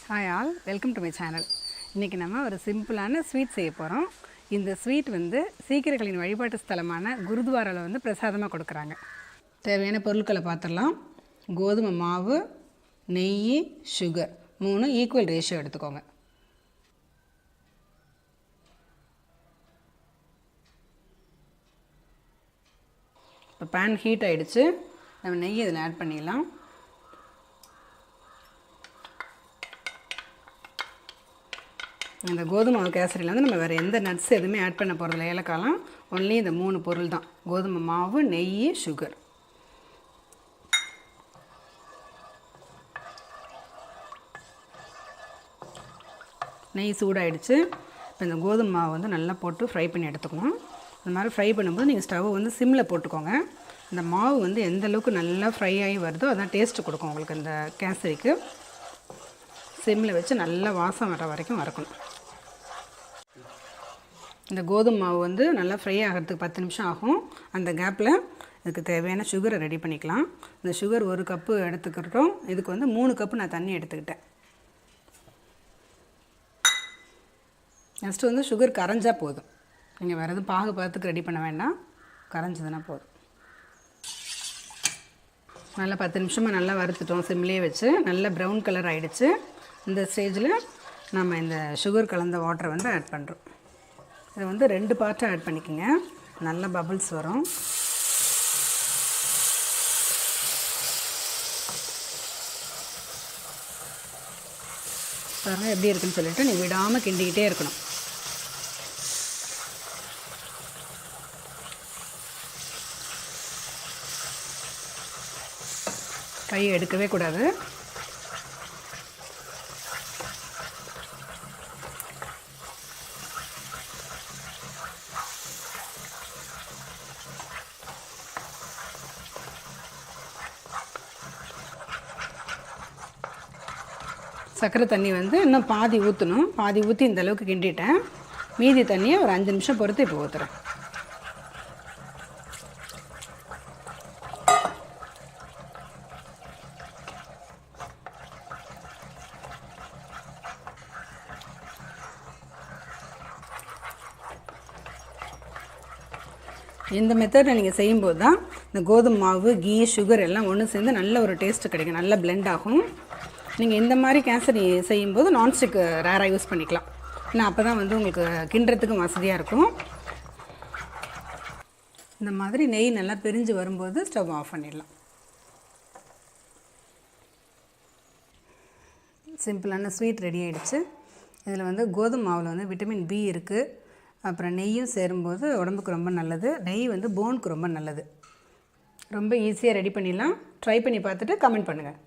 Hi all, welcome to my channel. இன்னைக்கு நம்ம ஒரு சிம்பிளான ஸ்வீட் செய்ய போறோம். இந்த ஸ்வீட் வந்து சீக்கியர்களின் வழிபாட்டு ஸ்தலமான குருத்வாரால வந்து பிரசாதமா கொடுக்கறாங்க. தேவையான பொருட்களை பார்த்தறலாம். கோதுமை மாவு, நெய், சுகர் 3 ஈக்குவல் ரேஷியோ எடுத்துக்கோங்க. இப்போ pan ஹீட் ஆயிடுச்சு. நம்ம நெய் இதல ஆட் பண்ணிடலாம். இந்த கோதுமை மாவு கேசரியில் வந்து நம்ம வேறு எந்த நட்ஸ் எதுவுமே ஆட் பண்ண போகிறதில்ல ஏலக்காலாம் ஒன்லி இந்த 3 பொருள் தான் கோதுமை மாவு நெய் சுகர் நெய் சூடாயிடுச்சு இப்போ இந்த கோதுமை மாவு வந்து நல்லா போட்டு ஃப்ரை பண்ணி எடுத்துக்கணும் இந்த மாதிரி ஃப்ரை பண்ணும்போது நீங்கள் ஸ்டவ் வந்து சிம்மில் போட்டுக்கோங்க இந்த மாவு வந்து எந்த அளவுக்கு நல்லா ஃப்ரை ஆகி வருதோ அதான் டேஸ்ட்டு கொடுக்கும் உங்களுக்கு இந்த கேசரிக்கு சிம்மில் வச்சு நல்லா வாசம் வர வரைக்கும் வறுக்கணும் இந்த கோதுமை மாவு வந்து நல்லா ஃப்ரை ஆகிறதுக்கு 10 நிமிஷம் ஆகும் அந்த கேப்பில் இதுக்கு தேவையான சுகரை ரெடி பண்ணிக்கலாம் இந்த சுகர் 1 கப்பு எடுத்துக்கிட்டோம் இதுக்கு வந்து 3 கப்பு நான் தண்ணி எடுத்துக்கிட்டேன் நெக்ஸ்ட்டு வந்து சுகர் கரைஞ்சா போதும் நீங்கள் வேறு எதுவும் பாகு பார்த்துக்கு ரெடி பண்ண வேண்டாம் கரைஞ்சதுன்னா போதும் நல்லா 10 நிமிஷமாக நல்லா வறுத்துட்டோம் சிம்லேயே வச்சு நல்லா ப்ரௌன் கலர் ஆகிடுச்சு இந்த ஸ்டேஜில் நம்ம இந்த சுகர் கலந்த வாட்டரை வந்து ஆட் பண்ணுறோம் இதை வந்து 2 பார்ட்டாக ஆட் பண்ணிக்கோங்க நல்ல பபிள்ஸ் வரும் பாருங்க எப்படி இருக்குன்னு சொல்லிட்டு நீ விடாமல் கிண்டிக்கிட்டே இருக்கணும் கையை எடுக்கவே கூடாது சக்கரை தண்ணி வந்து இன்னும் பாதி ஊற்றணும் பாதி ஊற்றி இந்த அளவுக்கு கிண்டிட்டேன் மீதி தண்ணியை ஒரு 5 நிமிஷம் பொறுத்து இப்போ ஊற்றுறேன் இந்த மெத்தடில் நீங்கள் செய்யும்போது தான் இந்த கோதுமை மாவு கீ சுகர் எல்லாம் ஒன்று சேர்ந்து நல்ல ஒரு டேஸ்ட்டு கிடைக்கும் நல்ல பிளெண்ட் ஆகும் நீங்கள் இந்த மாதிரி கேசரி செய்யும்போது நான்ஸ்டிக் ரேராக யூஸ் பண்ணிக்கலாம் ஏன்னா அப்போ தான் வந்து உங்களுக்கு கிண்டுறதுக்கும் வசதியாக இருக்கும் இந்த மாதிரி நெய் நல்லா பிரிஞ்சு வரும்போது ஸ்டவ் ஆஃப் பண்ணிடலாம் சிம்பிளான ஸ்வீட் ரெடி ஆகிடுச்சு இதில் வந்து கோதுமை மாவில் வந்து விட்டமின் பி இருக்குது அப்புறம் நெய்யும் சேரும்போது உடம்புக்கு ரொம்ப நல்லது நெய் வந்து போனுக்கு ரொம்ப நல்லது ரொம்ப ஈஸியாக ரெடி பண்ணிடலாம் ட்ரை பண்ணி பார்த்துட்டு கமெண்ட் பண்ணுங்கள்